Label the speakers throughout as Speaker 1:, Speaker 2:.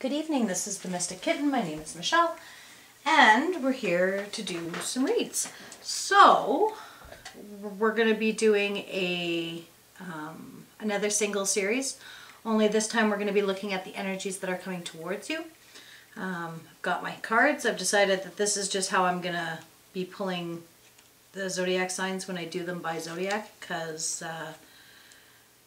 Speaker 1: Good evening, this is the Mystic Kitten. My name is Michelle, and we're here to do some reads. So, we're going to be doing another single series, only this time we're going to be looking at the energies that are coming towards you. I've got my cards. I've decided that this is just how I'm going to be pulling the zodiac signs when I do them by zodiac, because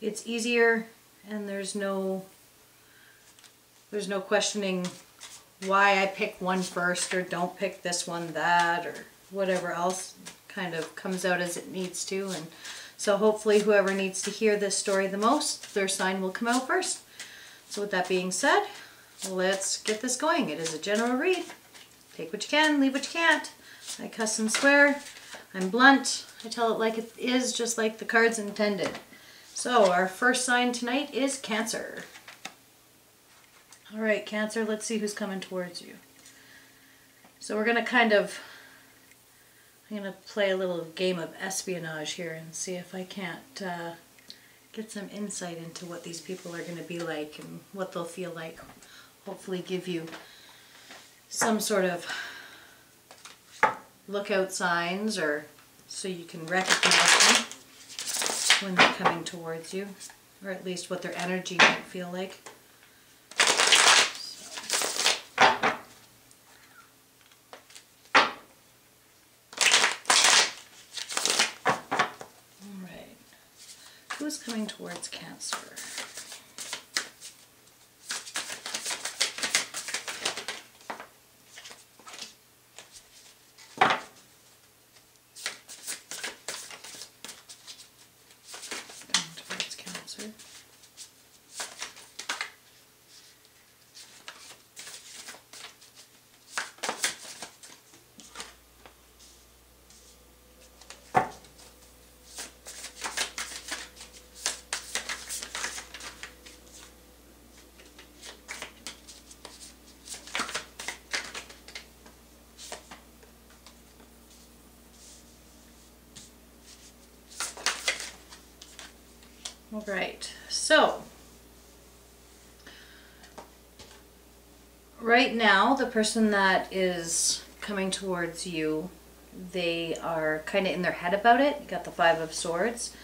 Speaker 1: it's easier and there's no questioning why I pick one first or don't pick this one that or whatever else. Kind of comes out as it needs to, and so hopefully whoever needs to hear this story the most, their sign will come out first. So with that being said, let's get this going. It is a general read. Take what you can, leave what you can't. I cuss and swear. I'm blunt. I tell it like it is, just like the cards intended. So our first sign tonight is Cancer. All right, Cancer, let's see who's coming towards you. So we're going to I'm going to play a little game of espionage here and see if I can't get some insight into what these people are going to be like and what they'll feel like. Hopefully give you some sort of lookout signs, or so you can recognize them when they're coming towards you, or at least what their energy might feel like. Who's coming towards Cancer? Coming towards Cancer. All right, so right now the person that is coming towards you, they are kind of in their head about it. You got the Five of Swords.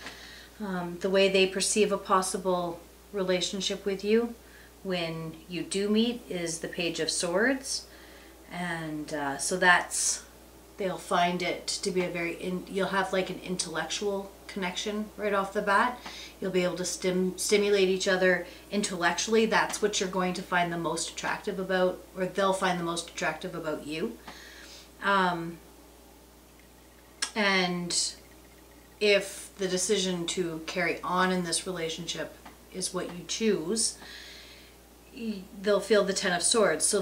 Speaker 1: The way they perceive a possible relationship with you when you do meet is the Page of Swords, and so they'll find it to be you'll have like an intellectual connection right off the bat. You'll be able to stimulate each other intellectually. That's what you're going to find the most attractive about, or they'll find the most attractive about you. And if the decision to carry on in this relationship is what you choose, they'll feel the Ten of Swords, so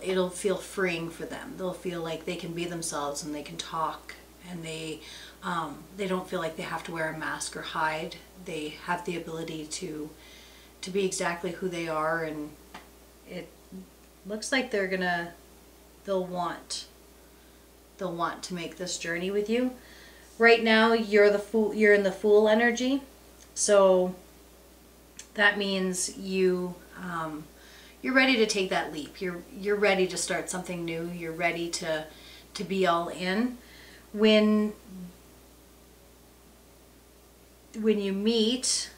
Speaker 1: it'll feel freeing for them. They'll feel like they can be themselves and they can talk, and they don't feel like they have to wear a mask or hide. They have the ability to be exactly who they are, and it looks like they'll want to make this journey with you. Right now you're in the Fool energy, so that means you're ready to take that leap. You're ready to start something new. You're ready to be all in. When you meet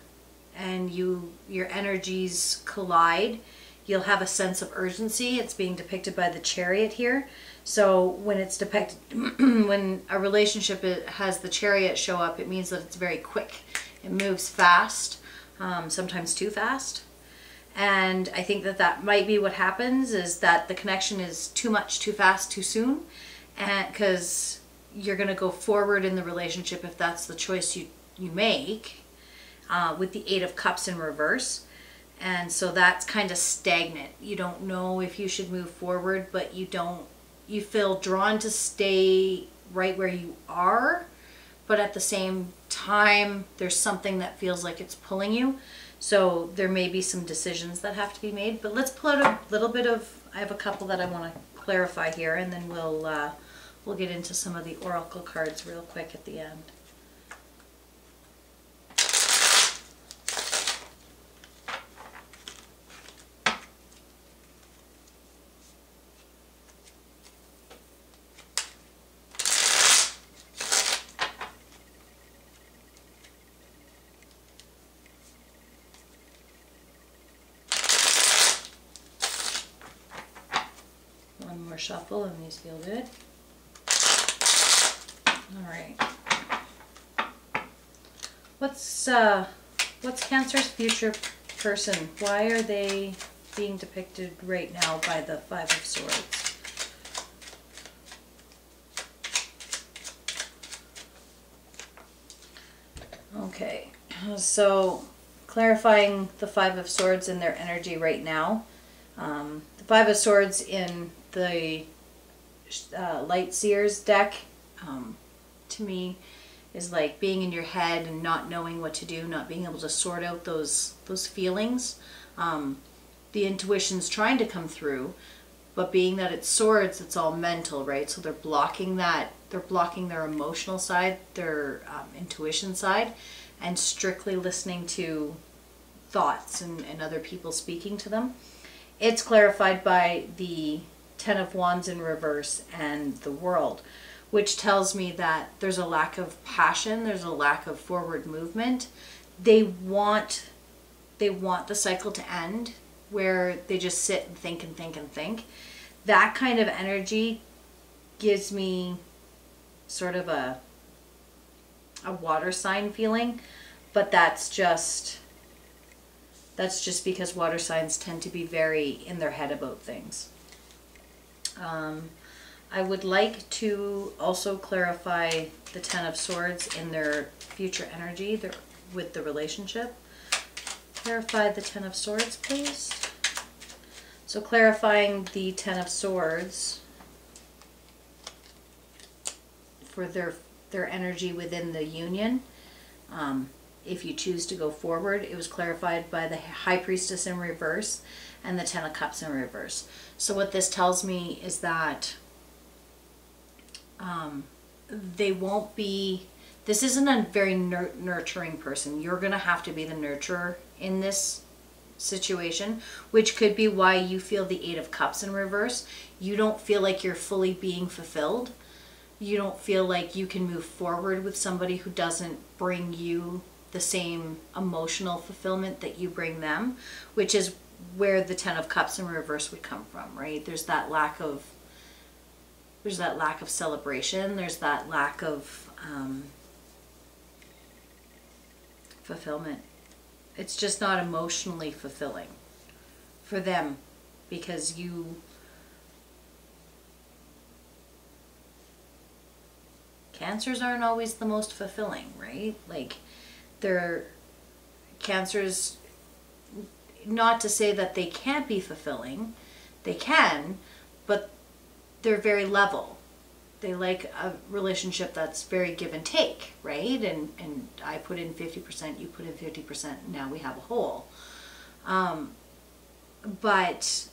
Speaker 1: and your energies collide, you'll have a sense of urgency. It's being depicted by the Chariot here. So when it's depicted, when a relationship has the Chariot show up, it means that it's very quick. It moves fast, sometimes too fast. And I think that might be what happens, is that the connection is too much, too fast, too soon, and because you're going to go forward in the relationship if that's the choice you make, with the Eight of Cups in reverse. And so that's kind of stagnant. You don't know if you should move forward, but you feel drawn to stay right where you are, but at the same time there's something that feels like it's pulling you. So there may be some decisions that have to be made, but let's pull out a little bit of, I have a couple that I want to clarify here, and then we'll get into some of the oracle cards real quick at the end. more shuffle and these feel good. All right. What's Cancer's future person? Why are they being depicted right now by the Five of Swords? Okay, so clarifying the Five of Swords and their energy right now. The Five of Swords in the Light Seers deck, to me, is like being in your head and not knowing what to do, not being able to sort out those feelings. The intuition's trying to come through, but being that it's swords, it's all mental, right? So they're blocking that. They're blocking their emotional side, their intuition side, and strictly listening to thoughts and other people speaking to them. It's clarified by the Ten of Wands in reverse and the World, which tells me that there's a lack of passion, there's a lack of forward movement. They want the cycle to end, where they just sit and think and think and think. That kind of energy gives me sort of a water sign feeling, but that's just because water signs tend to be very in their head about things. I would like to also clarify the Ten of Swords in their future energy with the relationship. Clarify the Ten of Swords, please. So clarifying the Ten of Swords for their energy within the union. If you choose to go forward, it was clarified by the High Priestess in reverse and the Ten of Cups in reverse. So what this tells me is that they won't be, this isn't a very nurturing person. You're going to have to be the nurturer in this situation, which could be why you feel the Eight of Cups in reverse. You don't feel like you're fully being fulfilled. You don't feel like you can move forward with somebody who doesn't bring you the same emotional fulfillment that you bring them, which is where the Ten of Cups in reverse would come from, right? There's that lack of celebration. There's that lack of fulfillment. It's just not emotionally fulfilling for them, because Cancers aren't always the most fulfilling, right? Like, Cancers, not to say that they can't be fulfilling, they can, but they're very level. They like a relationship that's very give and take, right? And I put in 50%, you put in 50%, and now we have a whole. But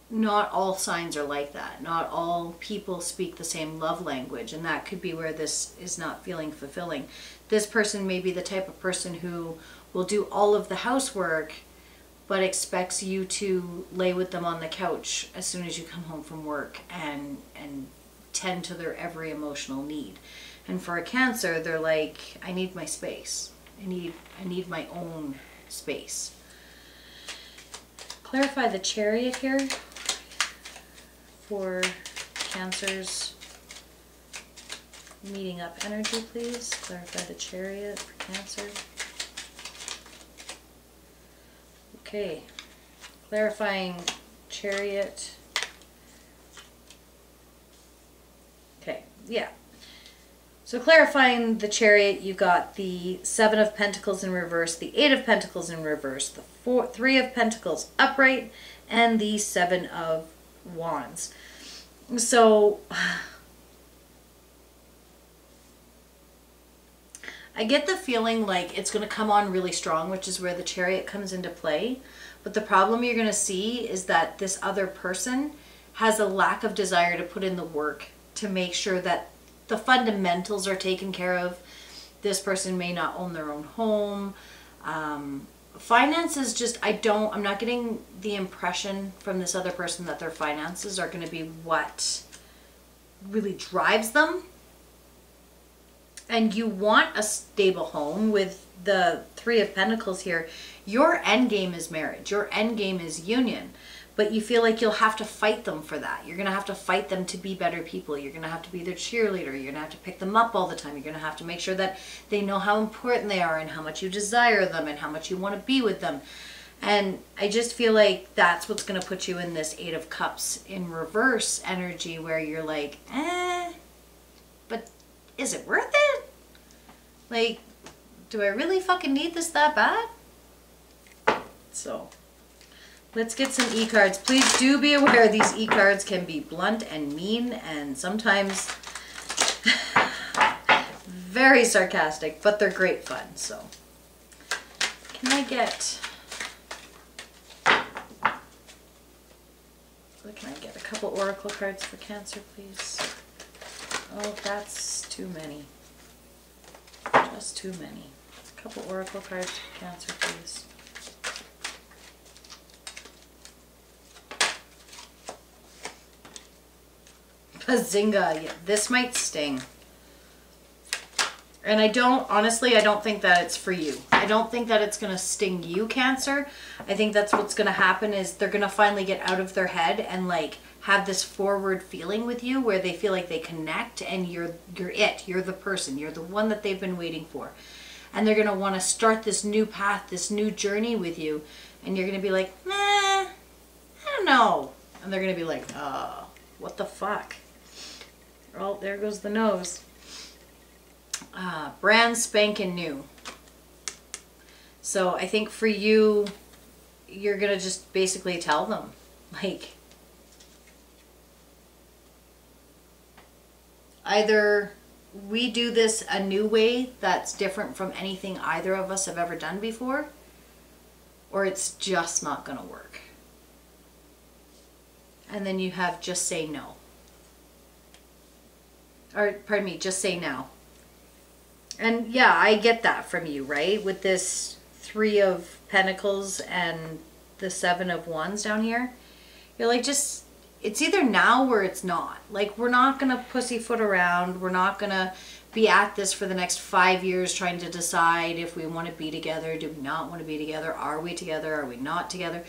Speaker 1: not all signs are like that. Not all people speak the same love language, and that could be where this is not feeling fulfilling. This person may be the type of person who will do all of the housework, but expects you to lay with them on the couch as soon as you come home from work and tend to their every emotional need. And for a Cancer, they're like, I need my space. I need my own space. Clarify the Chariot here for Cancer's meeting up energy, please. Clarify the Chariot for Cancer. Okay, clarifying Chariot. Okay, yeah. So clarifying the Chariot, you got the Seven of Pentacles in reverse, the Eight of Pentacles in reverse, the Three of Pentacles upright, and the Seven of Wands. So I get the feeling like it's going to come on really strong, which is where the Chariot comes into play. But the problem you're going to see is that this other person has a lack of desire to put in the work to make sure that the fundamentals are taken care of. This person may not own their own home. Finances, just, I'm not getting the impression from this other person that their finances are going to be what really drives them. And you want a stable home with the Three of Pentacles here. Your end game is marriage. Your end game is union. but you feel like you'll have to fight them for that. You're going to have to fight them to be better people. You're going to have to be their cheerleader. You're going to have to pick them up all the time. You're going to have to make sure that they know how important they are and how much you desire them and how much you want to be with them. And I just feel like that's what's going to put you in this Eight of Cups in reverse energy, where you're like, but is it worth it? Like, do I really fucking need this that bad? So let's get some e-cards. Please do be aware these e-cards can be blunt and mean and sometimes very sarcastic, but they're great fun. So can I get a couple oracle cards for Cancer, please? Oh, that's too many. Just too many. A couple oracle cards for Cancer, please. Bazinga. Yeah, this might sting. And honestly, I don't think that it's for you. I don't think that it's going to sting you, Cancer. I think that's what's going to happen is they're going to finally get out of their head and like have this forward feeling with you where they feel like they connect and you're it. You're the person. You're the one that they've been waiting for. And they're going to want to start this new path, this new journey with you. And you're going to be like, nah, I don't know. And they're going to be like, what the fuck? Oh, there goes the nose. Brand spanking new. So I think for you, you're going to just basically tell them, like, either we do this a new way that's different from anything either of us have ever done before, or it's just not going to work. And then you have just say no. Or, pardon me, just say now. And yeah, I get that from you, right? With this Three of Pentacles and the Seven of Wands down here. You're like, just, it's either now or it's not. Like, we're not going to pussyfoot around. We're not going to be at this for the next 5 years trying to decide if we want to be together. Do we not want to be together? Are we together? Are we not together?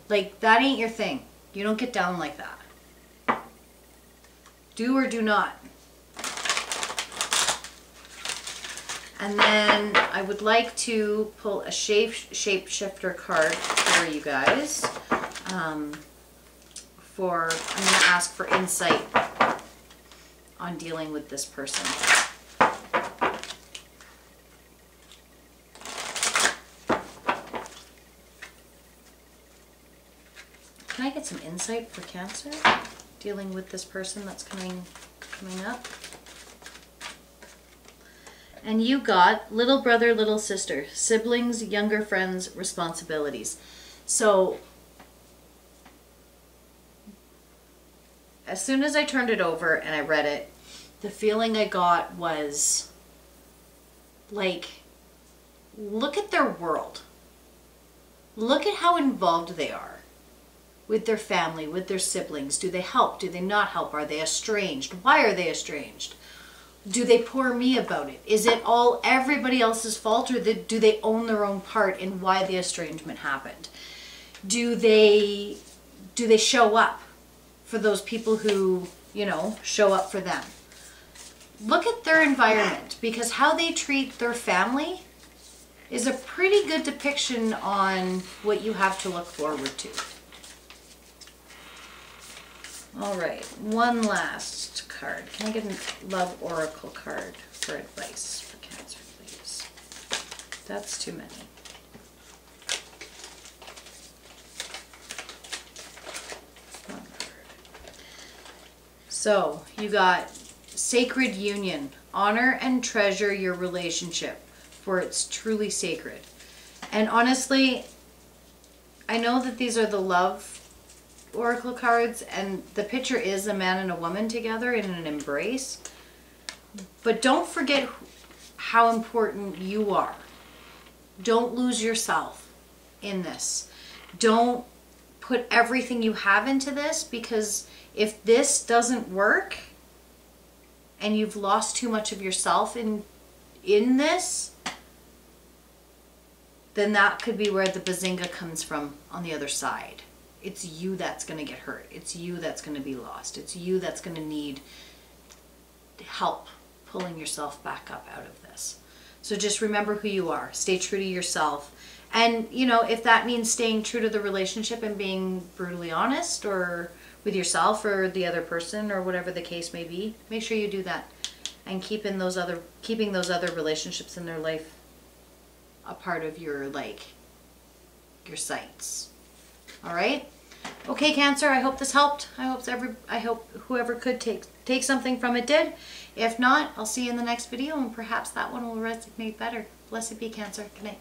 Speaker 1: Like, that ain't your thing. You don't get down like that. Do or do not. And then I would like to pull a shapeshifter card for you guys. I'm going to ask for insight on dealing with this person. Can I get some insight for Cancer dealing with this person that's coming up? And you got little brother, little sister, siblings, younger friends, responsibilities. So as soon as I turned it over and I read it, the feeling I got was like, look at their world. Look at how involved they are with their family, with their siblings. Do they help? Do they not help? Are they estranged? Why are they estranged? Do they pour me about it? Is it all everybody else's fault, or do they own their own part in why the estrangement happened? Do they show up for those people who, you know, show up for them? Look at their environment, because how they treat their family is a pretty good depiction on what you have to look forward to. All right, one last card. Can I get a love oracle card for advice for Cancer, please? That's too many. One card. So you got sacred union. Honor and treasure your relationship, for it's truly sacred. And honestly, I know that these are the love oracle cards, and the picture is a man and a woman together in an embrace, but don't forget how important you are. Don't lose yourself in this. Don't put everything you have into this, because if this doesn't work and you've lost too much of yourself in this, then that could be where the bazinga comes from on the other side. it's you that's going to get hurt. It's you that's going to be lost. It's you that's going to need help pulling yourself back up out of this. So just remember who you are. Stay true to yourself. And, you know, if that means staying true to the relationship and being brutally honest or with yourself or the other person or whatever the case may be, make sure you do that. And keeping those other relationships in their life a part of your, like, your sights. All right? Okay, Cancer, I hope this helped. I hope whoever could take something from it did. If not, I'll see you in the next video, and perhaps that one will resonate better. Blessed be, Cancer. Good night.